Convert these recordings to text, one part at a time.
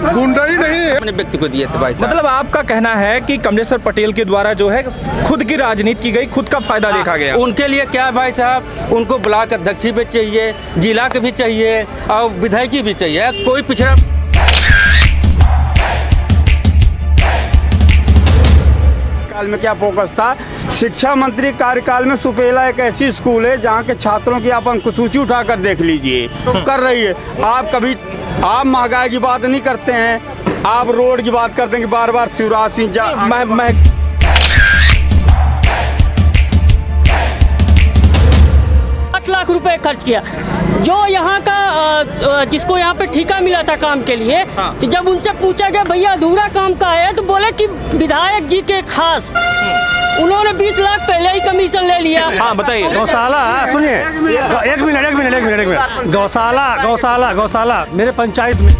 गुंडा ही नहीं है, अपने व्यक्ति को दिए थे भाई साहब। मतलब आपका कहना है कि कमलेश्वर पटेल के द्वारा जो है खुद की राजनीति की गई, खुद का फायदा देखा गया। उनके लिए क्या है भाई साहब, उनको ब्लॉक अध्यक्ष भी चाहिए, जिला के भी चाहिए और विधायकी भी चाहिए। कोई पिछड़ा काल में क्या फोकस था? शिक्षा मंत्री कार्यकाल में सुपेला एक ऐसी स्कूल है जहाँ के छात्रों की आप अंकुसूची उठाकर देख लीजिए तो कर रही है। आप महंगाई की बात नहीं करते हैं, आप रोड की बात करते हैं कि बार बार शिवराज सिंह मैं 8 लाख रुपए खर्च किया। जो यहाँ का जिसको यहाँ पे ठेका मिला था काम के लिए, तो जब उनसे पूछा गया भैया अधूरा काम का है, तो बोले कि विधायक जी के खास उन्होंने 20 लाख पहले ही कमीशन ले लिया। हाँ बताइए। गौशाला सुनिए, एक मिनट गौशाला मेरे पंचायत में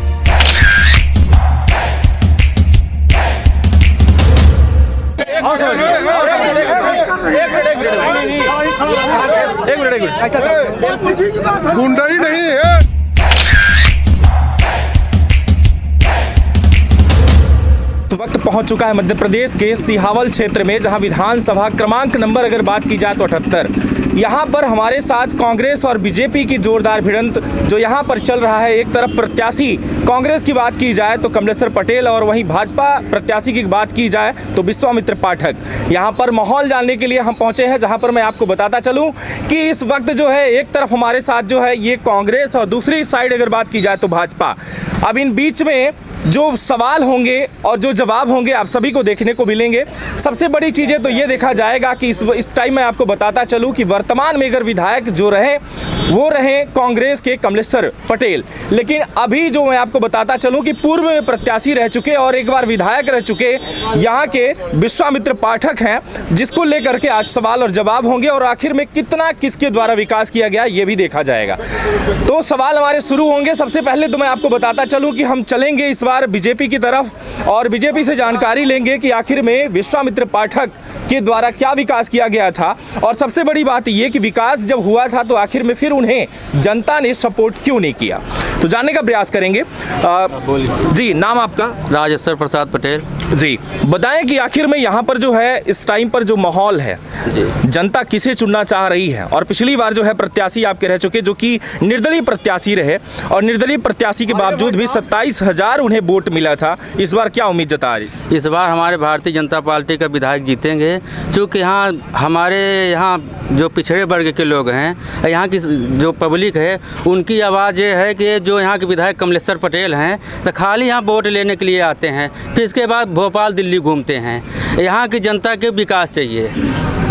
गुंडा ही नहीं है। वक्त पहुंच चुका है मध्य प्रदेश के सिहावल क्षेत्र में, जहां विधानसभा क्रमांक नंबर अगर बात की जाए तो 78। यहां पर हमारे साथ कांग्रेस और बीजेपी की जोरदार भिड़ंत जो यहां पर चल रहा है। एक तरफ प्रत्याशी कांग्रेस की बात की जाए तो कमलेश्वर पटेल, और वहीं भाजपा प्रत्याशी की बात की जाए तो विश्वामित्र पाठक। यहां पर माहौल जानने के लिए हम पहुंचे हैं, जहां पर मैं आपको बताता चलूं कि इस वक्त जो है एक तरफ हमारे साथ जो है ये कांग्रेस और दूसरी साइड अगर बात की जाए तो भाजपा। अब इन बीच में जो सवाल होंगे और जो जवाब होंगे आप सभी को देखने को मिलेंगे। सबसे बड़ी चीज़ें तो ये देखा जाएगा कि इस टाइम मैं आपको बताता चलूं कि वर्तमान में अगर विधायक जो रहे वो रहे कांग्रेस के कमलेश्वर पटेल, लेकिन अभी जो मैं आपको बताता चलूं कि पूर्व में प्रत्याशी रह चुके और एक बार विधायक रह चुके यहाँ के विश्वामित्र पाठक हैं, जिसको लेकर के आज सवाल और जवाब होंगे और आखिर में कितना किसके द्वारा विकास किया गया ये भी देखा जाएगा। तो सवाल हमारे शुरू होंगे। सबसे पहले तो मैं आपको बताता चलूँ कि हम चलेंगे इस बार बीजेपी की तरफ और बीजेपी से जानकारी लेंगे कि आखिर में विश्वामित्र पाठक के द्वारा क्या विकास किया गया था, और सबसे बड़ी बात यह कि विकास जब हुआ था तो आखिर में फिर उन्हें जनता ने सपोर्ट क्यों नहीं किया, तो जानने का प्रयास करेंगे। जी, नाम आपका? राजेश्वर प्रसाद पटेल जी। बताएं कि आखिर में यहाँ पर जो है इस टाइम पर जो माहौल है, जनता किसे चुनना चाह रही है, और पिछली बार जो है प्रत्याशी आपके रह चुके जो कि निर्दलीय प्रत्याशी रहे, और निर्दलीय प्रत्याशी के बावजूद भी 27,000 उन्हें वोट मिला था। इस बार क्या उम्मीद जता रही? इस बार हमारे भारतीय जनता पार्टी का विधायक जीतेंगे, क्योंकि यहाँ हमारे यहाँ जो पिछड़े वर्ग के लोग हैं, यहाँ की जो पब्लिक है, उनकी आवाज़ ये है कि जो यहाँ के विधायक कमलेश्वर पटेल हैं तो खाली यहाँ वोट लेने के लिए आते हैं, फिर इसके बाद भोपाल दिल्ली घूमते हैं। यहाँ की जनता के विकास चाहिए।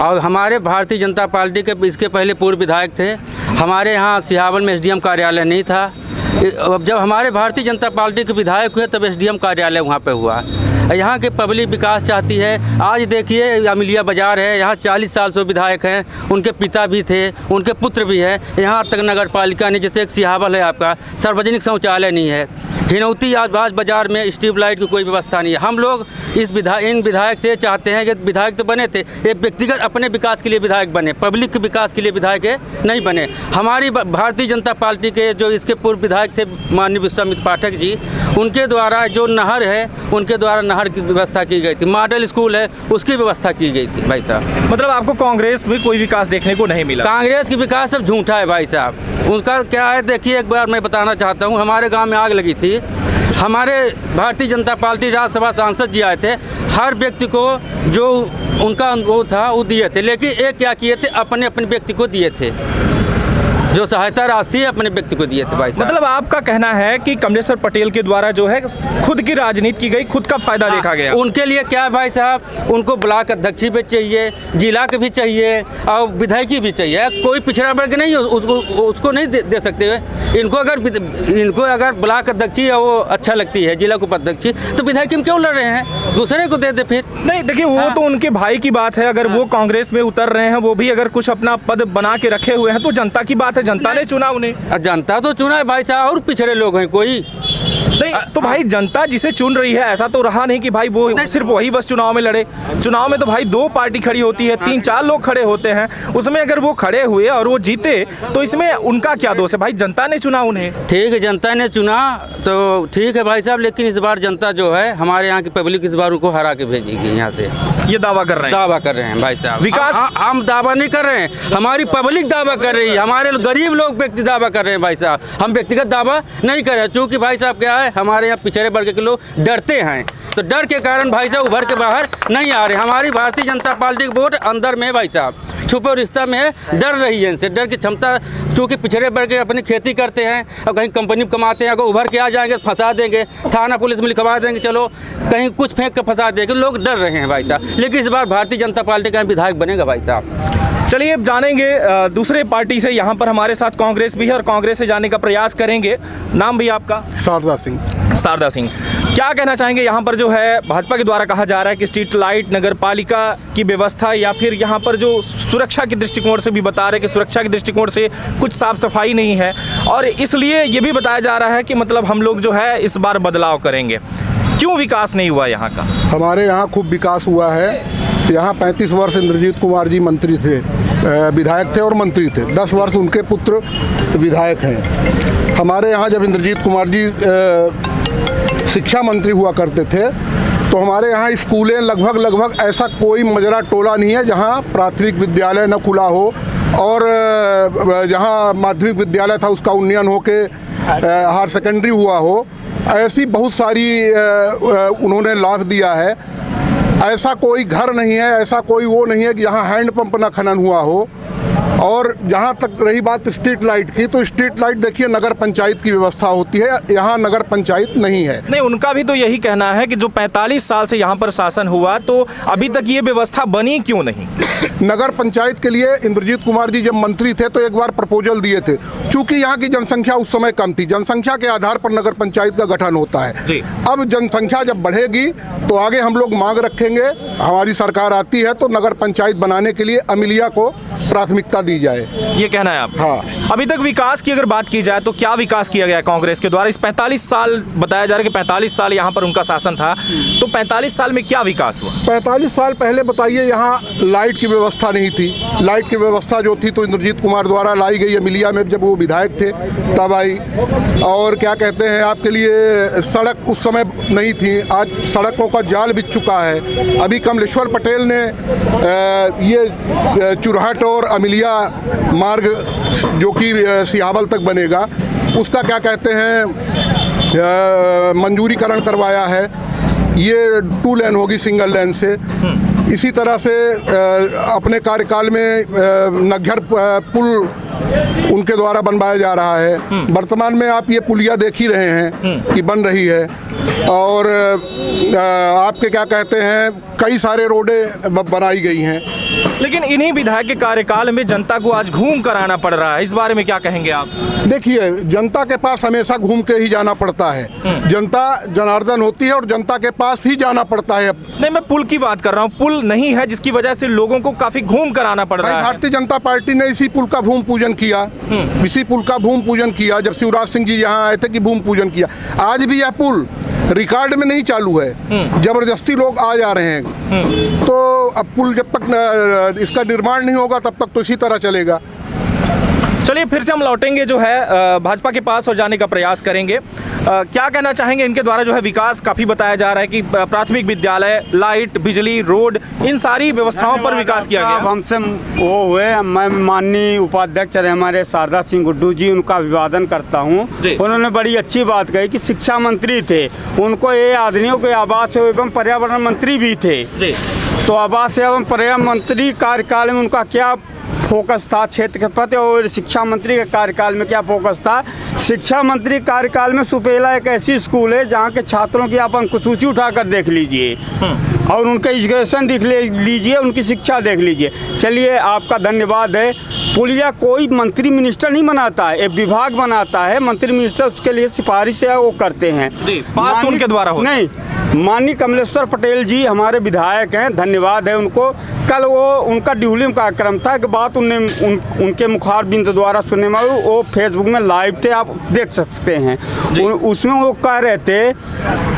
और हमारे भारतीय जनता पार्टी के इसके पहले पूर्व विधायक थे, हमारे यहाँ सिहावल में एसडीएम कार्यालय नहीं था। अब जब हमारे भारतीय जनता पार्टी के विधायक हुए तब एसडीएम कार्यालय वहाँ पे हुआ। यहाँ के पब्लिक विकास चाहती है। आज देखिए अमिलिया बाज़ार है, यहाँ 40 साल से विधायक हैं, उनके पिता भी थे, उनके पुत्र भी हैं। यहाँ तक नगर पालिका ने, जैसे एक सिहावल है आपका, सार्वजनिक शौचालय नहीं है। हिनौती आज बाज़ार में स्ट्रीट लाइट की कोई व्यवस्था नहीं है। हम लोग इन विधायक से चाहते हैं कि विधायक तो बने थे, ये व्यक्तिगत अपने विकास के लिए विधायक बने, पब्लिक के विकास के लिए विधायक नहीं बने। हमारी भारतीय जनता पार्टी के जो इसके पूर्व विधायक थे माननीय विश्वामित्र पाठक जी, उनके द्वारा जो नहर है, उनके द्वारा नहर की व्यवस्था की गई थी, मॉडल स्कूल है उसकी व्यवस्था की गई थी भाई साहब। मतलब आपको कांग्रेस में कोई विकास देखने को नहीं मिला? कांग्रेस की विकास सब झूठा है भाई साहब। उनका क्या है, देखिए एक बार मैं बताना चाहता हूँ, हमारे गांव में आग लगी थी, हमारे भारतीय जनता पार्टी राज्यसभा सांसद जी आए थे, हर व्यक्ति को जो उनका वो था वो दिए थे, लेकिन एक क्या किए थे, अपने व्यक्ति को दिए थे, जो सहायता राशि अपने व्यक्ति को दिए थे भाई साहब। मतलब आपका कहना है कि कमलेश्वर पटेल के द्वारा जो है खुद की राजनीति की गई, खुद का फायदा देखा गया। उनके लिए क्या है भाई साहब, उनको ब्लॉक अध्यक्ष भी चाहिए, जिला के भी चाहिए और विधायकी भी चाहिए। कोई पिछड़ा वर्ग नहीं उसको नहीं दे सकते। इनको अगर ब्लॉक अध्यक्ष या वो अच्छा लगती है, जिला उपाध्यक्ष, तो विधायकी में क्यों लड़ रहे हैं? दूसरे को दे दे फिर। नहीं देखिए, वो तो उनके भाई की बात है। अगर वो कांग्रेस में उतर रहे हैं, वो भी अगर कुछ अपना पद बना के रखे हुए हैं तो जनता की बात है, जनता ने चुना उन्हें। जनता तो चुना है भाई साहब, और पिछड़े लोग हैं कोई नहीं तो भाई जनता जिसे चुन रही है, ऐसा तो रहा नहीं कि भाई वो सिर्फ वही बस चुनाव में लड़े। चुनाव में तो भाई 2 पार्टी खड़ी होती है, 3-4 लोग खड़े होते हैं, उसमें अगर वो खड़े हुए और वो जीते तो इसमें उनका क्या दोष है? भाई जनता ने चुना उन्हें। ठीक है, जनता ने चुना तो ठीक है भाई साहब, लेकिन इस बार जनता जो है हमारे यहाँ की पब्लिक इस बार उनको हरा के भेजेगी यहाँ से, ये दावा कर रहे हैं। दावा कर रहे हैं भाई साहब। विकास हम दावा नहीं कर रहे हैं, हमारी पब्लिक दावा कर रही है, हमारे गरीब लोग व्यक्ति दावा कर रहे हैं भाई साहब। हम व्यक्तिगत दावा नहीं कर रहे हैं, चूँकि भाई साहब क्या है, हमारे यहाँ पिछड़े वर्ग के लोग डरते हैं, तो डर के कारण भाई साहब उभर के बाहर नहीं आ रहे। हमारी भारतीय जनता पार्टी की वोट अंदर में भाई साहब छुपे रिश्ता में डर रही है, इनसे डर की क्षमता, चूँकि पिछड़े वर्ग अपनी खेती करते हैं और कहीं कंपनी में कमाते हैं, अगर उभर के आ जाएंगे फंसा देंगे, थाना पुलिस में लिखवा देंगे, चलो कहीं कुछ फेंक के फंसा देंगे, लोग डर रहे हैं भाई साहब। लेकिन इस बार भारतीय जनता पार्टी का विधायक बनेगा भाई साहब। चलिए अब जानेंगे दूसरे पार्टी से। यहाँ पर हमारे साथ कांग्रेस भी है और कांग्रेस से जाने का प्रयास करेंगे। नाम भी आपका? शारदा सिंह। शारदा सिंह, क्या कहना चाहेंगे? यहाँ पर जो है भाजपा के द्वारा कहा जा रहा है कि स्ट्रीट लाइट, नगर पालिका की व्यवस्था, या फिर यहाँ पर जो सुरक्षा के दृष्टिकोण से भी बता रहे हैं कि सुरक्षा के दृष्टिकोण से कुछ साफ सफाई नहीं है, और इसलिए ये भी बताया जा रहा है कि मतलब हम लोग जो है इस बार बदलाव करेंगे। क्यों विकास नहीं हुआ यहाँ का? हमारे यहाँ खूब विकास हुआ है। यहाँ 35 वर्ष इंद्रजीत कुमार जी मंत्री थे, विधायक थे और मंत्री थे। 10 वर्ष उनके पुत्र विधायक हैं। हमारे यहाँ जब इंद्रजीत कुमार जी शिक्षा मंत्री हुआ करते थे तो हमारे यहाँ स्कूलें लगभग ऐसा कोई मजरा टोला नहीं है जहाँ प्राथमिक विद्यालय न खुला हो, और जहाँ माध्यमिक विद्यालय था उसका उन्नयन हो के हायर सेकेंडरी हुआ हो। ऐसी बहुत सारी उन्होंने लाभ दिया है। ऐसा कोई घर नहीं है, ऐसा कोई वो नहीं है कि यहाँ हैंडपंप ना खनन हुआ हो। और जहाँ तक रही बात स्ट्रीट लाइट की, तो स्ट्रीट लाइट देखिए नगर पंचायत की व्यवस्था होती है, यहाँ नगर पंचायत नहीं है। नहीं, उनका भी तो यही कहना है कि जो 45 साल से यहाँ पर शासन हुआ तो अभी तक ये व्यवस्था बनी क्यों नहीं? नगर पंचायत के लिए इंद्रजीत कुमार जी जब मंत्री थे तो एक बार प्रपोजल दिए थे, चूंकि यहाँ की जनसंख्या उस समय कम थी, जनसंख्या के आधार पर नगर पंचायत का गठन होता है। अब जनसंख्या जब बढ़ेगी तो आगे हम लोग मांग रखेंगे, हमारी सरकार आती है तो नगर पंचायत बनाने के लिए अमिलिया को प्राथमिकता दी जाए, ये कहना है आप? हाँ। अभी तक विकास की अगर बात की जाए तो क्या विकास किया गया कांग्रेस के द्वारा? इस 45 साल बताया जा रहा है कि 45 साल यहाँ पर उनका शासन था, तो 45 साल में क्या विकास हुआ? 45 साल पहले बताइए, यहाँ लाइट की व्यवस्था नहीं थी। लाइट की व्यवस्था जो थी तो इंद्रजीत कुमार द्वारा लाई गई, अमिलिया में जब वो विधायक थे तब आई। और क्या कहते हैं, आपके लिए सड़क उस समय नहीं थी, आज सड़कों का जाल बिछ चुका है। अभी कमलेश्वर पटेल ने ये चुरहट और अमिलिया मार्ग जो कि सिहावल तक बनेगा, उसका क्या कहते हैं मंजूरीकरण करवाया है। ये 2 लेन होगी सिंगल लेन से। इसी तरह से अपने कार्यकाल में नग्घर पुल उनके द्वारा बनवाया जा रहा है। वर्तमान में आप ये पुलिया देख ही रहे हैं कि बन रही है। और आपके क्या कहते हैं, कई सारे रोडें बनाई गई हैं। लेकिन इन्हीं विधायक के कार्यकाल में जनता को आज घूम कर आना पड़ रहा है, इस बारे में क्या कहेंगे आप? देखिए, जनता के पास हमेशा घूम के ही जाना पड़ता है। जनता जनार्दन होती है और जनता के पास ही जाना पड़ता है। नहीं, मैं पुल की बात कर रहा हूँ। पुल नहीं है जिसकी वजह से लोगों को काफी घूम कर आना पड़ रहा है। भारतीय जनता पार्टी ने इसी पुल का भूमि पूजन किया, इसी पुल का भूमि पूजन किया जब शिवराज सिंह जी यहाँ आए थे कि भूमि पूजन किया। आज भी यह पुल रिकॉर्ड में नहीं चालू है, जबरदस्ती लोग आ जा रहे हैं। तो अब पुल जब तक इसका निर्माण नहीं होगा तब तक तो इसी तरह चलेगा। चलिए फिर से हम लौटेंगे जो है भाजपा के पास और जाने का प्रयास करेंगे। क्या कहना चाहेंगे? इनके द्वारा जो है विकास काफ़ी बताया जा रहा है कि प्राथमिक विद्यालय, लाइट, बिजली, रोड, इन सारी व्यवस्थाओं पर विकास किया गया। हमसे वो हुए, मैं माननीय उपाध्यक्ष रहे हमारे शारदा सिंह गुड्डू जी, उनका अभिवादन करता हूँ। उन्होंने बड़ी अच्छी बात कही कि शिक्षा मंत्री थे, उनको ये आदमियों के आवास एवं पर्यावरण मंत्री भी थे। तो आवास एवं पर्यावरण मंत्री कार्यकाल में उनका क्या फोकस था क्षेत्र के प्रति, और शिक्षा मंत्री के कार्यकाल में क्या फोकस था? शिक्षा मंत्री कार्यकाल में सुपेला एक ऐसी स्कूल है जहाँ के छात्रों की आप अंकसूची उठाकर देख लीजिए और उनका एजुकेशन देख लीजिए, उनकी शिक्षा देख लीजिए। चलिए, आपका धन्यवाद है। पुलिया कोई मंत्री मिनिस्टर नहीं बनाता है, एक विभाग बनाता है। मंत्री मिनिस्टर उसके लिए सिफारिश है वो करते हैं, पास तो उनके द्वारा होता है। नहीं, माननीय कमलेश्वर पटेल जी हमारे विधायक हैं, धन्यवाद है उनको। कल वो उनका ड्यूलिंग कार्यक्रम था कि बात उनके मुखारबिंद द्वारा सुनने में वो फेसबुक में लाइव थे, आप देख सकते हैं। उसमें वो कह रहे थे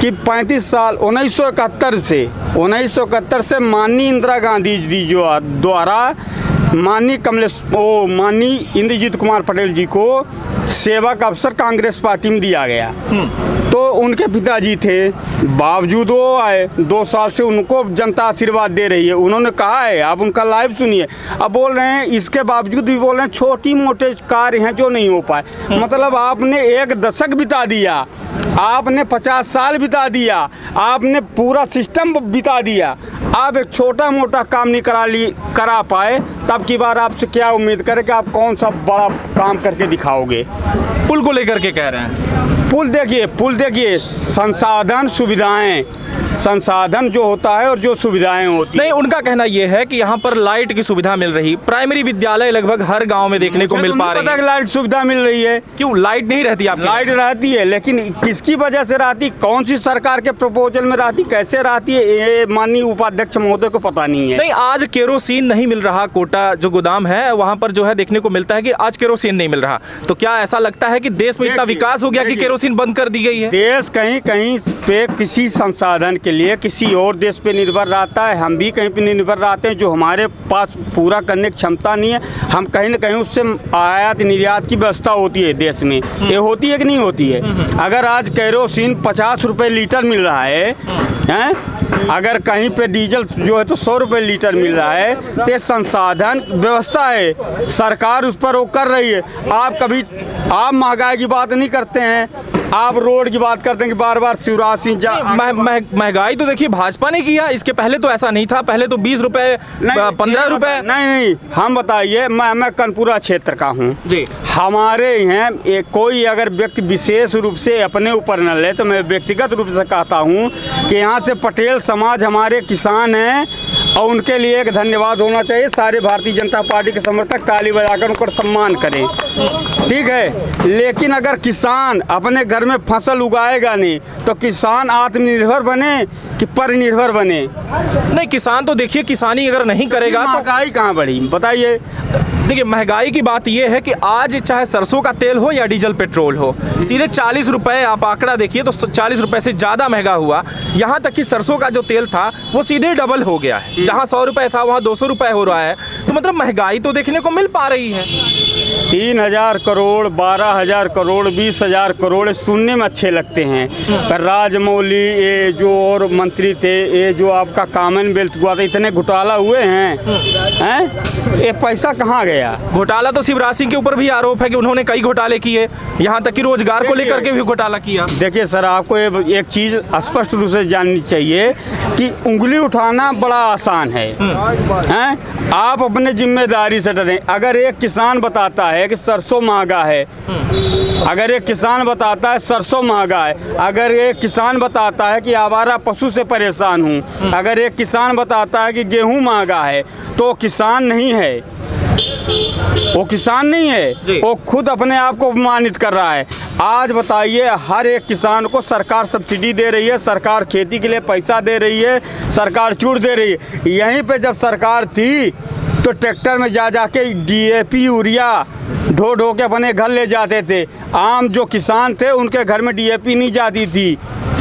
कि 35 साल 1971 से माननीय इंदिरा गांधी जी जो द्वारा माननीय इंद्रजीत कुमार पटेल जी को सेवा का अवसर कांग्रेस पार्टी में दिया गया। तो उनके पिताजी थे, बावजूद वो आए 2 साल से उनको जनता आशीर्वाद दे रही है। उन्होंने कहा है, आप उनका लाइव सुनिए, अब बोल रहे हैं इसके बावजूद भी बोल रहे हैं छोटी मोटे कार्य हैं जो नहीं हो पाए। मतलब आपने 1 दशक बिता दिया, आपने 50 साल बिता दिया, आपने पूरा सिस्टम बिता दिया, आप एक छोटा मोटा काम नहीं करा पाए। तब की बार आपसे क्या उम्मीद करें कि आप कौन सा बड़ा काम करके दिखाओगे। पुल को लेकर के कह रहे हैं, पुल देखिए संसाधन जो होता है और जो सुविधाएं होती नहीं, उनका कहना यह है कि यहाँ पर लाइट की सुविधा मिल रही, प्राइमरी विद्यालय लगभग हर गांव में देखने को मिल पा रही है। लाइट सुविधा मिल रही है। क्यों लाइट नहीं रहती? आप लाइट रहती है, लेकिन किसकी वजह से रहती, कौन सी सरकार के प्रपोजल में रहती, कैसे रहती है, ये माननीय उपाध्यक्ष महोदय को पता नहीं है। नहीं, आज केरोसिन नहीं मिल रहा, कोटा जो गोदाम है वहाँ पर जो है देखने को मिलता है कि आज केरोसिन नहीं मिल रहा। तो क्या ऐसा लगता है कि देश में इतना विकास हो गया कि केरोसिन बंद कर दी गई है? देश कहीं पे किसी संसाधन के लिए किसी और देश पे निर्भर रहता है। हम भी कहीं पे निर्भर रहते हैं जो हमारे पास पूरा करने की क्षमता नहीं है। हम कहीं ना कहीं उससे आयात निर्यात की व्यवस्था होती है देश में, ये होती है कि नहीं होती है। अगर आज केरोसिन 50 रुपये लीटर मिल रहा है, अगर कहीं पे डीजल जो है तो 100 रुपये लीटर मिल रहा है, तो संसाधन व्यवस्था है, सरकार उस पर वो कर रही है। आप महंगाई की बात नहीं करते हैं, आप रोड की बात करते हैं कि बार बार शिवराज सिंह महंगाई तो देखिए भाजपा ने किया, इसके पहले तो ऐसा नहीं था। पहले तो 20 रुपए 15 रुपए नहीं हम बताइए, मैं कनपुरा क्षेत्र का हूँ जी। हमारे यहाँ कोई अगर व्यक्ति विशेष रूप से अपने ऊपर न ले तो मैं व्यक्तिगत रूप से कहता हूँ कि यहाँ से पटेल समाज हमारे किसान हैं और उनके लिए एक धन्यवाद होना चाहिए। सारे भारतीय जनता पार्टी के समर्थक ताली बजाकर उनको सम्मान करें, ठीक है। लेकिन अगर किसान अपने घर में फसल उगाएगा नहीं तो किसान आत्मनिर्भर बने कि परनिर्भर बने? नहीं, किसान तो देखिए किसानी अगर नहीं करेगा तो महंगाई कहाँ बढ़ी बताइए। देखिए महंगाई की बात यह है कि आज चाहे सरसों का तेल हो या डीजल पेट्रोल हो, सीधे 40 रुपए आप आंकड़ा देखिए तो 40 रुपए से ज़्यादा महंगा हुआ। यहाँ तक कि सरसों का जो तेल था वो सीधे डबल हो गया है, जहाँ 100 रुपए था वहाँ 200 रुपए हो रहा है। तो मतलब महंगाई तो देखने को मिल पा रही है। 3000 करोड़ 12,000 करोड़ 20,000 करोड़ सुनने में अच्छे लगते हैं, पर राजमौली ये जो और मंत्री थे, ये जो आपका कॉमनवेल्थ हुआ था, इतने घोटाला हुए हैं, ये पैसा कहाँ गया? घोटाला तो शिवराज सिंह के ऊपर भी आरोप है कि उन्होंने कई घोटाले किए, यहाँ तक कि रोजगार को लेकर के भी घोटाला किया। देखिए सर, आपको एक चीज़ स्पष्ट रूप से जाननी चाहिए कि उंगली उठाना बड़ा आसान है, आप अपने जिम्मेदारी से डरें। अगर एक किसान बताता है कि सरसों महंगा है, अगर एक किसान बताता है सरसों महंगा है, अगर एक किसान बताता है कि आवारा पशु से परेशान हूँ, अगर एक किसान बताता है कि गेहूँ महंगा है, तो किसान नहीं है, वो किसान नहीं है, वो खुद अपने आप को अपमानित कर रहा है। आज बताइए, हर एक किसान को सरकार सब्सिडी दे रही है, सरकार खेती के लिए पैसा दे रही है, सरकार छूट दे रही है। यहीं पे जब सरकार थी तो ट्रैक्टर में जा के DAP यूरिया ढो के अपने घर ले जाते थे। आम जो किसान थे उनके घर में DAP नहीं जाती थी,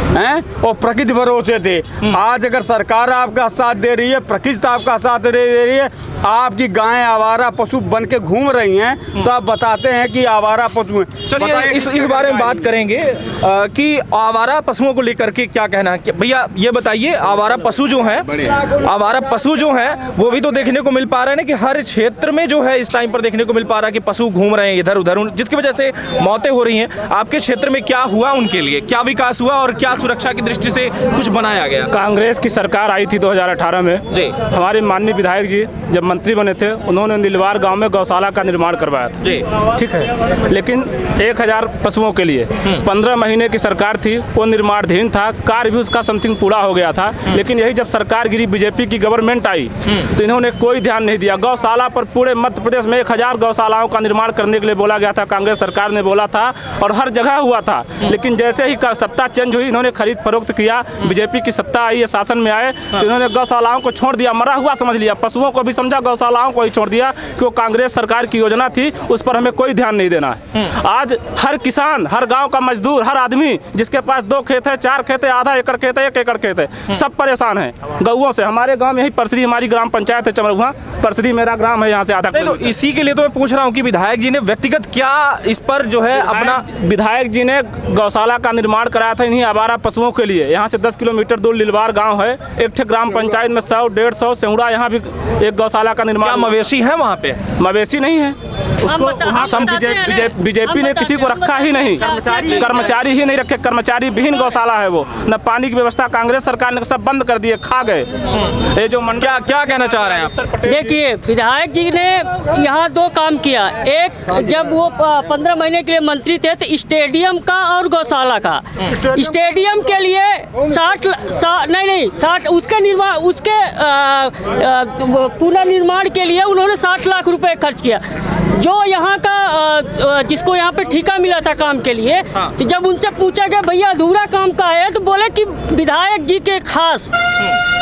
और प्रकृति भरोसे थे। आज अगर सरकार आपका साथ दे रही है, प्रकृति आपका साथ दे रही है, आपकी गायें आवारा पशु बन के घूम रही हैं, तो आप बताते हैं कि आवारा पशु हैं। चलिए इस बारे में बात करेंगे कि आवारा पशुओं को लेकर के क्या कहना है। भैया ये बताइए, आवारा पशु जो हैं वो भी तो देखने को मिल पा रहे हैं कि हर क्षेत्र में जो है इस टाइम पर देखने को मिल पा रहा है कि पशु घूम रहे हैं इधर उधर, जिसकी वजह से मौतें हो रही हैं। आपके क्षेत्र में क्या हुआ, उनके लिए क्या विकास हुआ और क्या सुरक्षा की दृष्टि से कुछ बनाया गया? कांग्रेस की सरकार आई थी 2018 में जी। हमारे माननीय विधायक जी जब मंत्री बने थे, उन्होंने नीलवार गांव में गौशाला का निर्माण करवाया था जी, ठीक है। लेकिन 1000 पशुओं के लिए 15 महीने की सरकार थी, वो निर्माणाधीन था, कार्य भी उसका समथिंग पूरा हो गया था। लेकिन यही जब सरकार गिरी, बीजेपी की गवर्नमेंट आई, तो इन्होंने कोई ध्यान नहीं दिया। गौशाला पर पूरे मध्य प्रदेश में 1000 गौशालाओं का निर्माण करने के लिए बोला गया था, कांग्रेस सरकार ने बोला था और हर जगह हुआ था। लेकिन जैसे ही सत्ता चेंज हुई, इन्होंने इन्होंने खरीद फरोख्त किया, बीजेपी की सत्ता आई है, शासन में आए तो इन्होंने गौशालाओं को छोड़ दिया, मरा हुआ समझ लिया, पशुओं को भी समझा, गौशालाओं को ही छोड़ दिया कि वो कांग्रेस सरकार की योजना थी, उस पर हमें कोई ध्यान नहीं देना है। आज हर किसान, हर गांव का मजदूर, हर आदमी जिसके पास 2 खेत है, 4 खेत है, आधा एकड़ खेत है, 1 एकड़ खेत है, सब परेशान है गौओं से। हमारे गांव में यही परसदी हमारी ग्राम पंचायत है, चमरहुआ परसदी मेरा ग्राम है, यहाँ से आधा। तो इसी के लिए तो मैं पूछ रहा हूँ कि विधायक जी ने व्यक्तिगत क्या इस पर जो है अपना विधायक जी ने गौशाला का निर्माण कराया था इन्हीं आवारा पशुओं के लिए। यहाँ से 10 किलोमीटर दूर लिलवार गांव है, एक ठे ग्राम पंचायत में 100-150 सेउड़ा, यहाँ भी एक गौशाला का निर्माण। मवेशी है वहाँ पे? मवेशी नहीं है, उसको बीजेपी ने किसी को रखा ही नहीं, कर्मचारी ही नहीं रखे, कर्मचारी विहीन गौशाला है वो। न पानी की व्यवस्था, कांग्रेस सरकार ने सब बंद कर दिए, खा गए। ये जो क्या कहना चाह रहे हैं आप? देखिए, विधायक जी ने यहाँ 2 काम किया। एक, जब वो 15 महीने के लिए मंत्री थे तो स्टेडियम का और गौशाला का, स्टेडियम के लिए 60 उसके निर्माण, उसके पुनर्निर्माण के लिए उन्होंने 60 लाख रुपए खर्च किया। जो यहाँ का जिसको यहाँ पे ठेका मिला था काम के लिए, तो जब उनसे पूछा गया भैया अधूरा काम का है, तो बोले कि विधायक जी के खास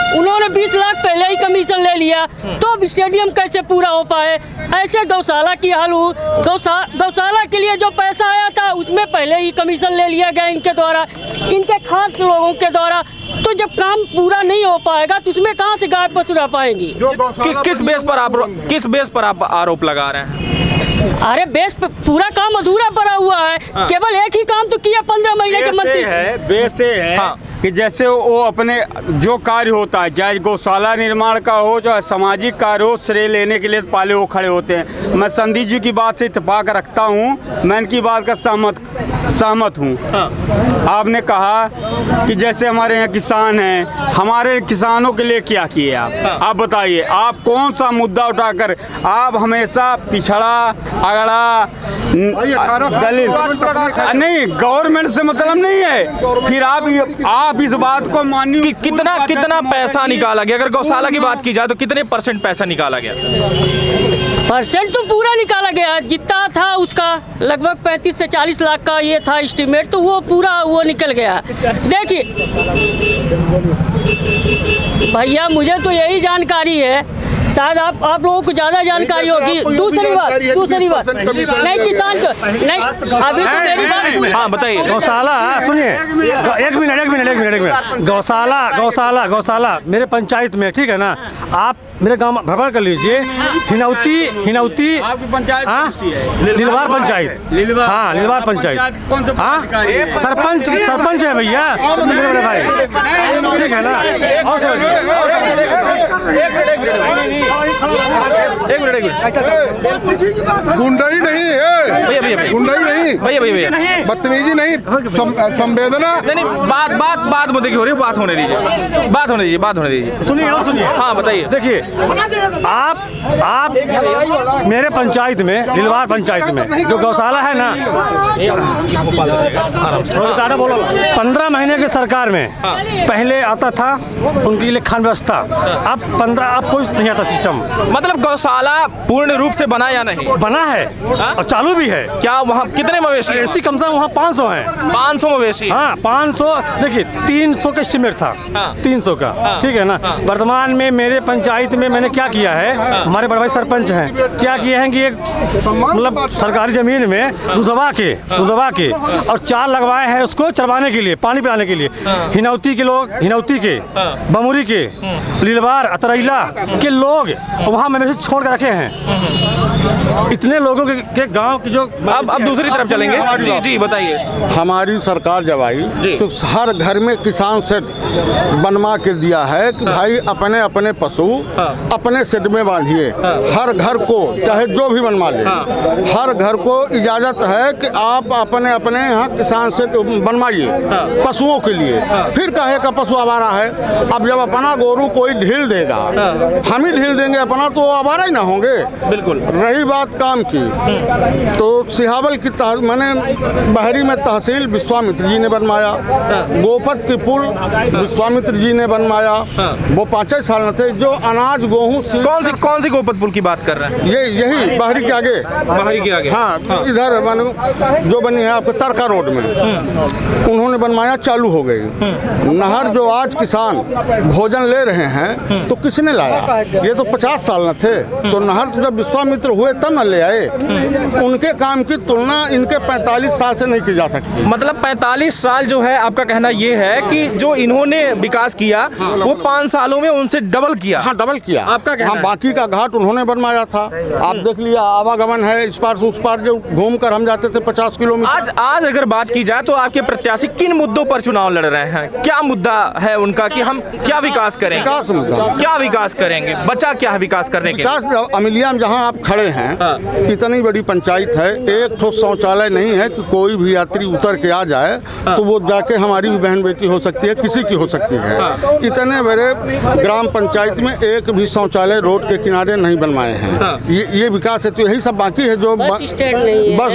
उन्होंने 20 लाख पहले ही कमीशन ले लिया, तो अब स्टेडियम कैसे पूरा हो पाए। ऐसे गौशाला की हाल हो, गौशाला के लिए जो पैसा आया था उसमें पहले ही कमीशन ले लिया गया इनके द्वारा, इनके खास लोगों के द्वारा। तो जब काम पूरा नहीं हो पाएगा तो उसमें कहाँ से गाय पशु रह पाएंगी? किस बेस पर आप आरोप लगा रहे हैं? अरे बेस पे पूरा काम अधूरा पड़ा हुआ है। केवल एक ही काम तो किया 15 महीने के मंत्री बेस है कि जैसे वो अपने जो कार्य होता है, चाहे गौशाला निर्माण का हो, चाहे सामाजिक कार्य हो, श्रेय लेने के लिए पहले वो खड़े होते हैं। मैं संदीप जी की बात से इत्तेफाक रखता हूँ, मैं इनकी बात का सहमत हूँ। आपने कहा कि जैसे हमारे यहाँ किसान हैं, हमारे किसानों के लिए क्या किए आप बताइए। आप कौन सा मुद्दा उठाकर, आप हमेशा पिछड़ा, अगड़ा, दलित नहीं, गवर्नमेंट से मतलब नहीं है। फिर आप इस बात को मानिए कि कितना पैसा निकाला गया? अगर गौशाला की बात की जाए तो कितने % पैसा निकाला गया? % तो पूरा निकाला गया, जितना था उसका लगभग 35 से 40 लाख का ये था एस्टीमेट, तो वो पूरा वो निकल गया। देखिए भैया, मुझे तो यही जानकारी है, शायद आप लोगों को ज्यादा जानकारी होगी। दूसरी बात नहीं, किसान को नहीं, अभी तो मेरी बात सुनिए। हाँ बताइए। गौशाला सुनिए, एक मिनट। गौशाला मेरे पंचायत में, ठीक है ना, आप मेरे गांव भ्रमण कर लीजिए। हिनौती लिलवार पंचायत, हाँ लिलवार पंचायत, हाँ सरपंच है भैया मेरे बड़े भाई, ठीक है ना। और एक मिनट गुंडाई नहीं है, गुंडाई नहीं भैया, बदतमीजी नहीं, संवेदना नहीं, बात मुद्दे की हो रही है, बात होने दीजिए। सुनिए। हाँ बताइए। देखिए, आप मेरे पंचायत में, लिलवार पंचायत में जो गौशाला है ना, 15 महीने की सरकार में पहले आता था उनके लिए खान व्यवस्था, अब कोई नहीं आता सिस्टम। मतलब गौशाला पूर्ण रूप से बना या नहीं? बना है और चालू भी है। क्या वहाँ कितने मवेशी? ऐसी कम से कम वहाँ 500 हैं। 500 मवेशी? हाँ 500। देखिए 300 का एस्टीमेट था, 300 का, ठीक है ना। वर्तमान में मेरे पंचायत में मैंने क्या किया है, हमारे बड़े भाई सरपंच हैं, क्या किए हैं कि एक मतलब सरकारी जमीन में रुदवा के और 4 लगवाए हैं उसको चरवाने के लिए, पानी पिलाने के लिए। हिनौती के लोग, हिनौती के, बमुरी के, लिलवार, अतरैला के लोग वहाँ मवेशी छोड़ कर रखे हैं। इतने लोगों के गांव की जो अब दूसरी तरफ चलेंगे। जी बताइए। हमारी सरकार जब आई तो हर घर में किसान सेट बनवा के दिया है कि भाई अपने अपने पशु अपने सेट में बांधिए। हर घर को चाहे जो भी बनवा ले, हर घर को इजाजत है कि आप अपने अपने यहाँ किसान सेट बनवाइए पशुओं के लिए। फिर कहे का पशु आवारा है। अब जब अपना गोरू कोई ढील देगा, हम ही ढील देंगे अपना, तो आवारा ही ना होंगे। बिल्कुल। रही बात काम की, तो सिहावल की मैंने बहरी में तहसील विश्वामित्र जी ने बनवाया, गोपत की पुल विश्वामित्र जी ने बनवाया। वो 5 साल में थे। जो अनाज गेहूँ कौन सी गोपत पुल की बात कर रहे हैं? यही बहरी के आगे, बहरी के आगे। हाँ, इधर जो बनी है आपके तरका रोड में, उन्होंने बनवाया, चालू हो गई। नहर जो आज किसान भोजन ले रहे हैं तो किसने लाया? ये तो 50 साल न थे। तो नहर तो जब विश्वामित्र हुए तब न ले आए। उनके काम की तुलना इनके 45 साल से नहीं की जा सकती। मतलब 45 साल जो है आपका कहना ये है कि जो इन्होंने विकास किया वो 5 सालों में उनसे डबल किया। हाँ, डबल किया। आपका कहना है? बाकी का घाट उन्होंने बनवाया था। आप देख लिया, आवागमन है इस पार से उस पार, जो घूम कर हम जाते थे 50 किलोमीटर। आज अगर बात की जाए तो आपके प्रत्याशी किन मुद्दों पर चुनाव लड़ रहे हैं? क्या मुद्दा है उनका कि हम क्या विकास करेंगे? विकास मुद्दा, क्या विकास करेंगे? बचा क्या है विकास करने के? विकास अमिलिया में जहाँ आप खड़े हैं, इतनी बड़ी पंचायत है, एक ठो शौचालय नहीं है कि कोई भी यात्री उतर के आ जाए तो वो जाके हमारी भी बहन बेटी हो सकती है, किसी की हो सकती है। इतने बड़े ग्राम पंचायत में एक भी शौचालय रोड के किनारे नहीं बनवाए हैं। ये विकास है। तो यही सब बाकी है। जो बस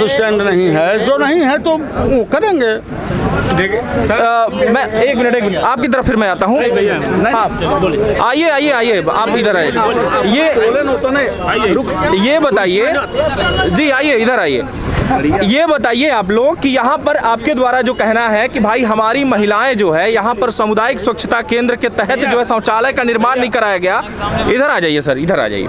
स्टैंड नहीं है, जो नहीं है तो वो करेंगे। मैं एक मिनट आपकी तरफ फिर मैं आता हूँ। आइए आप इधर आइए। ये बताइए जी, आइए इधर आइए। ये बताइए आप लोग कि यहाँ पर आपके द्वारा जो कहना है कि भाई हमारी महिलाएं जो है यहाँ पर सामुदायिक स्वच्छता केंद्र के तहत जो है शौचालय का निर्माण नहीं कराया गया। इधर आ जाइए सर, इधर आ जाइए।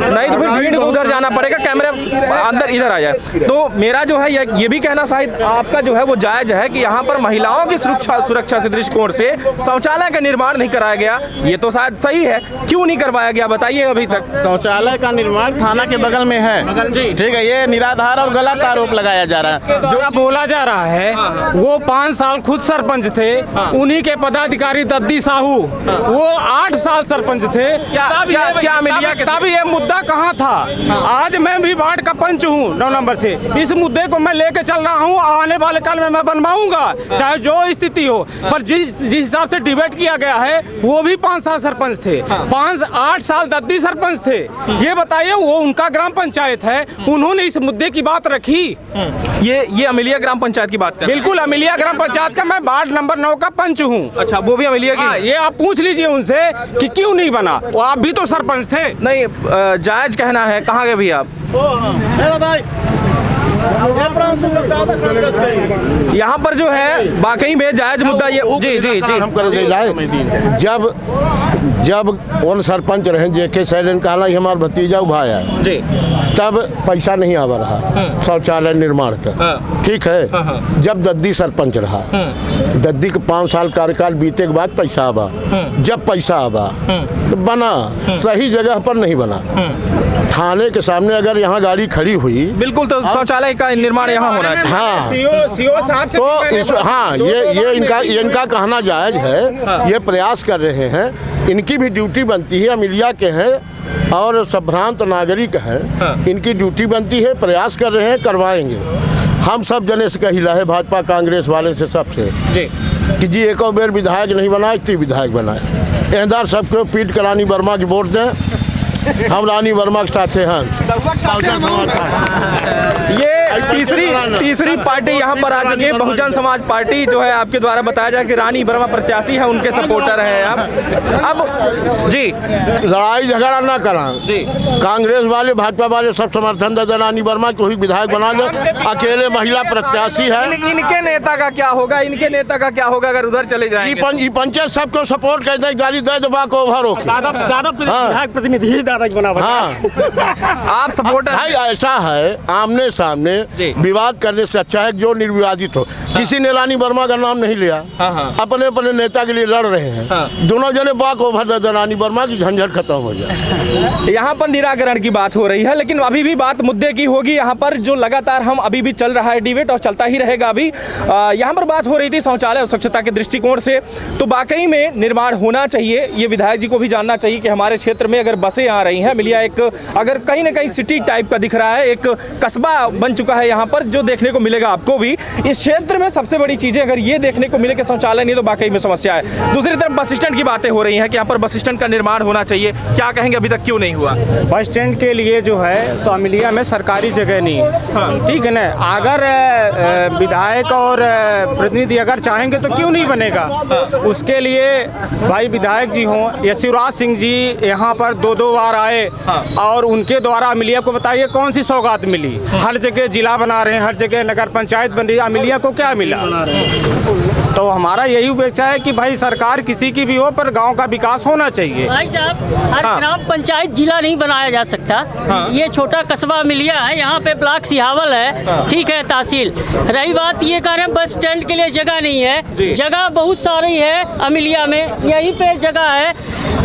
नहीं तो फिर भीड़ को उधर जाना पड़ेगा, कैमरे अंदर इधर आ जाए। तो मेरा जो है ये भी कहना शायद आपका जो है वो जायज है कि यहाँ पर महिलाओं की सुरक्षा से दृष्टिकोण से शौचालय का निर्माण नहीं कराया गया। ये तो शायद सही है, क्यों नहीं करवाया गया बताइए? अभी तक शौचालय का निर्माण थाना के बगल में है, ठीक है। ये निराधार और गलत आरोप लगाया जा रहा है। जो बोला जा रहा है वो 5 साल खुद सरपंच थे, उन्हीं के पदाधिकारी दद्दी साहू, वो 8 साल सरपंच थे। तब ये मुद्दा कहाँ था? आज मैं भी वार्ड का पंच हूँ 9 नंबर से। इस मुद्दे को मैं लेके चल रहा हूँ। आने वाले काल में मैं बनवाऊंगा, चाहे जो स्थिति हो। पर जिस हिसाब से डिबेट किया गया है, वो भी 5 साल सरपंच थे, 8 साल दद्दी सरपंच थे। ये बताइए, वो उनका ग्राम पंचायत है, उन्होंने इस मुद्दे की बात रखी। ये अमिलिया ग्राम पंचायत की बात कर? बिल्कुल, अमिलिया ग्राम पंचायत का मैं वार्ड नंबर 9 का पंच हूँ। अच्छा, वो भी अमिलिया की? ये आप पूछ लीजिए उनसे कि क्यों नहीं बना। वो आप भी तो सरपंच थे। नहीं, जायज कहना है। कहाँ गए भैया आप? यहाँ पर जो है वाकई में जायज मुद्दा ये जी हम कर दे जाए। जब उन सरपंच रहे जेके सैलन कहला हमारा भतीजा भाई है जी, तब पैसा नहीं आवा रहा शौचालय निर्माण का, ठीक है। जब दद्दी सरपंच रहा, दद्दी के 5 साल कार्यकाल बीते के बाद पैसा आवा। जब पैसा आवा तो बना, सही जगह पर नहीं बना। थाने के सामने अगर यहाँ गाड़ी खड़ी हुई, बिल्कुल, तो शौचालय का निर्माण यहाँ होना चाहिए। हाँ, तो हाँ, ये इनका कहना जायज है। ये प्रयास कर रहे हैं, इनकी भी ड्यूटी बनती है। अमिलिया के हैं और संभ्रांत नागरिक हैं, इनकी ड्यूटी बनती है। प्रयास कर रहे हैं, करवाएंगे। हम सब जने से कहिला है, भाजपा कांग्रेस वाले से, सबसे जी, कि जी एक और बेर विधायक नहीं बनाए, 3 विधायक बनाए। एहदार सबको पीट कर रानी वर्मा की वोट दें। हम रानी वर्मा के साथ हैं। ये तीसरी पार्टी यहाँ पर आ चुकी है, बहुजन समाज पार्टी जो है आपके द्वारा बताया जाए कि रानी वर्मा प्रत्याशी है, उनके सपोर्टर हैं आप। अब जी, लड़ाई झगड़ा ना करा जी, कांग्रेस वाले भाजपा वाले सब समर्थन दे, रानी वर्मा को ही विधायक बना दे। अकेले महिला प्रत्याशी है। इनके नेता का क्या होगा? इनके नेता का क्या होगा अगर उधर चले जाएंगे? पंचायत सबको सपोर्ट कर दे, गाड़ी दे दबा को ओवर हो। विधायक प्रतिनिधि बना। हाँ, आप सपोर्टर भाई, ऐसा है आमने सामने विवाद करने से अच्छा है जो निर्विवादित हो। किसी ने रानी वर्मा का नाम नहीं लिया, अपने अपने नेता के लिए लड़ रहे हैं। दोनों जने बाक ओवर दे, रानी वर्मा की झंझट खत्म हो जाए। यहाँ पर निराकरण की बात हो रही है, लेकिन अभी भी बात मुद्दे की होगी। यहाँ पर जो लगातार हम अभी भी चल रहा है डिबेट और चलता ही रहेगा। अभी यहाँ पर बात हो रही थी शौचालय और स्वच्छता के दृष्टिकोण से, तो वाकई में निर्माण होना चाहिए। ये विधायक जी को भी जानना चाहिए कि हमारे क्षेत्र में अगर बसें आ रही हैं, मिलिया एक अगर कहीं ना कहीं सिटी टाइप का दिख रहा है, एक कस्बा बन चुका चुका है यहाँ पर, जो देखने को मिलेगा आपको भी। इस क्षेत्र में सबसे बड़ी चीज़ें अगर ये देखने को मिले कि शौचालय नहीं, तो वाकई में समस्या है। दूसरी तरफ बस स्टैंड की बातें हो रही हैं कि यहाँ पर बस स्टैंड का निर्माण होना चाहिए, क्या कहेंगे, अभी तक क्यों नहीं हुआ? बस स्टैंड के लिए जो है तो अमिलिया में सरकारी जगह नहीं है, ठीक है ना। अगर विधायक और प्रतिनिधि अगर चाहेंगे तो क्यों नहीं बनेगा। उसके लिए भाई विधायक जी हों या शिवराज सिंह जी यहाँ पर 2-2 बार आए और उनके द्वारा अमिलिया को बताइए कौन सी सौगात मिली। हर जगह जिला बना रहे हैं, हर जगह नगर पंचायत बन रही है, अमिलिया को क्या मिला। तो हमारा यही अपेक्षा है कि भाई सरकार किसी की भी हो पर गांव का विकास होना चाहिए। भाई साहब, हर ग्राम पंचायत जिला नहीं बनाया जा सकता। ये छोटा कस्बा अमिलिया है, यहाँ पे ब्लॉक सिहावल है, ठीक है, तहसील। रही बात ये कह रहे हैं बस स्टैंड के लिए जगह नहीं है, जगह बहुत सारी है अमिलिया में, यहीं पे जगह है।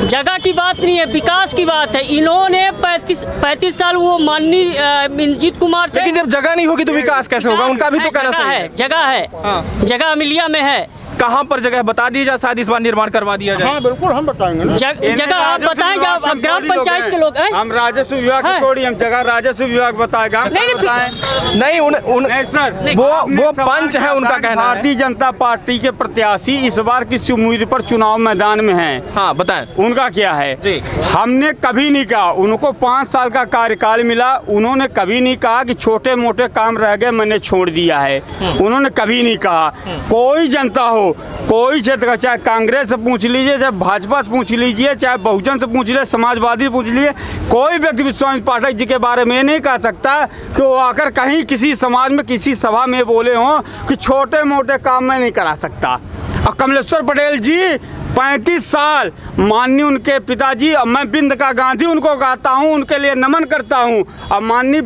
जगह की बात नहीं है, विकास की बात है। इन्होंने 35 साल वो माननीय इंद्रजीत कुमार थे। लेकिन जब जगह नहीं होगी तो विकास कैसे होगा? उनका भी तो कहना सही है। जगह है, जगह अमिलिया में है। कहाँ पर जगह बता दी जाए, शायद इस बार निर्माण करवा दिया जाए। हाँ बिल्कुल, हम बताएंगे ना। जगह आप बताएंगे, आप ग्राम पंचायत के लोग हैं। हम राजस्व विभाग की थोड़ी, हम जगह राजस्व विभाग बताएगा। नहीं, वो पंच है, उनका कहना है। भारतीय जनता पार्टी के प्रत्याशी इस बार किस उम्मीद पर चुनाव मैदान में हैं? हाँ बताएं, उनका क्या है जी। हमने कभी नहीं कहा, उनको 5 साल का कार्यकाल मिला, उन्होंने कभी नहीं कहा कि छोटे मोटे काम रह गए मैंने छोड़ दिया है। उन्होंने कभी नहीं कहा। कोई जनता हो, कोई क्षेत्र का, चाहे कांग्रेस से पूछ लीजिए, चाहे भाजपा से पूछ लीजिए, चाहे बहुजन से पूछ लीजिए, समाजवादी से पूछ लीजिए, कोई व्यक्ति विश्वास पाठक जी के बारे में नहीं कह सकता कि वो आकर कहीं किसी समाज में किसी सभा में बोले हों कि छोटे मोटे काम मैं नहीं करा सकता। और कमलेश्वर पटेल जी 35 साल माननीय उनके पिताजी, मैं बिंद का गांधी उनको गाता हूँ, उनके लिए नमन करता हूँ। अब माननीय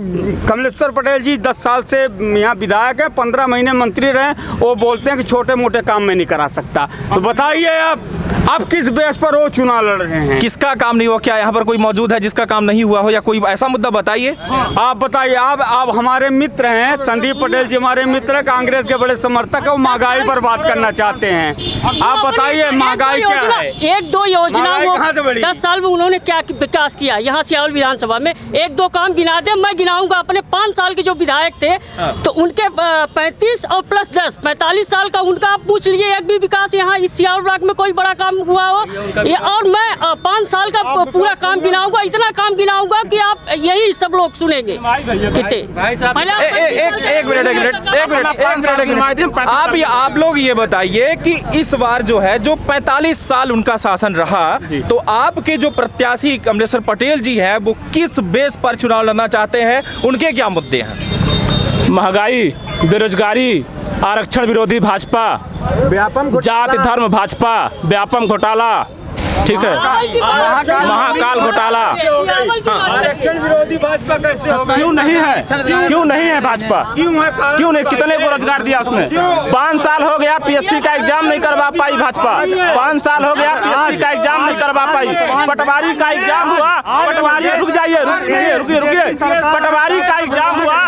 कमलेश्वर पटेल जी 10 साल से यहाँ विधायक हैं, 15 महीने मंत्री रहे, वो बोलते हैं कि छोटे मोटे काम मैं नहीं करा सकता। तो बताइए अब किस बेस पर वो चुनाव लड़ रहे हैं? किसका काम नहीं हुआ? क्या यहाँ पर कोई मौजूद है जिसका काम नहीं हुआ हो, या कोई ऐसा मुद्दा बताइए। आप बताइए। आप हमारे मित्र हैं, संदीप पटेल जी हमारे मित्र हैं, कांग्रेस के बड़े समर्थक है, वो महंगाई पर बात करना चाहते हैं। आप बताइए महंगाई क्या है? 1-2 योजना वो 10 साल में उन्होंने क्या विकास किया यहाँ सियावल विधानसभा में? 1-2 काम गिना दे, मैं गिनाऊंगा। अपने 5 साल के जो विधायक थे तो उनके 35 और प्लस 10 45 साल का उनका आप पूछ लीजिए, एक भी विकास यहाँ इस सियावल ब्लॉक में कोई बड़ा काम हुआ हो। ये और मैं 5 साल का पूरा काम गिनाऊंगा, इतना काम गिनाऊंगा कि आप यही सब लोग सुनेंगे। आप लोग ये बताइए कि इस बार जो है, जो 45 साल उनका शासन रहा, तो आपके जो प्रत्याशी कमलेश्वर पटेल जी हैं, वो किस बेस पर चुनाव लड़ना चाहते हैं? उनके क्या मुद्दे हैं? महंगाई, बेरोजगारी, आरक्षण विरोधी भाजपा, जाति धर्म भाजपा, व्यापम घोटाला, ठीक है, महाकाल घोटाला। आरक्षण विरोधी भाजपा कैसे होगा? क्यों नहीं है? क्यों नहीं है भाजपा? क्यों नहीं? कितने को रोजगार दिया उसने? 5 साल हो गया पीएससी का एग्जाम नहीं करवा पाई भाजपा। 5 साल हो गया पीएससी का एग्जाम नहीं करवा पाई। पटवारी का एग्जाम हुआ, पटवारी रुक जाइए, रुकिए। पटवारी का एग्जाम हुआ,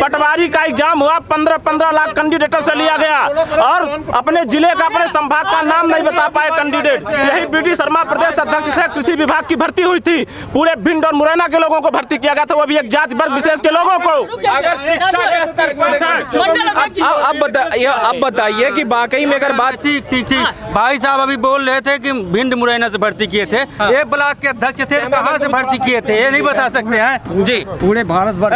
पटवारी का एग्जाम हुआ, 15 लाख कैंडिडेटों से लिया गया और अपने जिले का, अपने संभाग का नाम नहीं बता पाए कैंडिडेट। यही बीडी शर्मा प्रदेश अध्यक्ष थे, कृषि विभाग की भर्ती हुई थी, पूरे भिंड और मुरैना के लोगों को भर्ती किया गया था, वो भी एक जाति वर्ग विशेष के लोगों को। अगर शिक्षा के स्तर अब बताइए कि वाकई में अगर बात थी भाई साहब अभी बोल रहे थे कि भिंड मुरैना से भर्ती किए थे, एक ब्लॉक के अध्यक्ष थे, कहाँ से भर्ती किए थे ये नहीं बता सकते हैं जी? पूरे भारत भर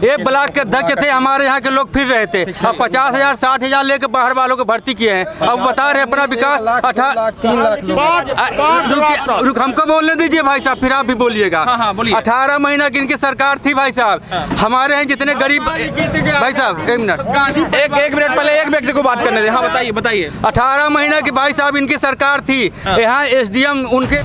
एक ब्लॉक के अध्यक्ष थे, हमारे यहाँ के लोग फिर रहे थे, अब 50,000 60,000 लेके बाहर वालों को भर्ती किए हैं। अब बता रहे अपना विकास 3 लाख रुक हमको बोलने दीजिए भाई साहब, फिर आप भी बोलिएगा। 18 महीना की इनकी सरकार थी भाई साहब। हमारे यहाँ जितने गरीब भाई साहब, एक मिनट पहले एक व्यक्ति को बात करने दे। हाँ बताइए। 18 महीना की भाई साहब इनकी सरकार थी। यहाँ SDM उनके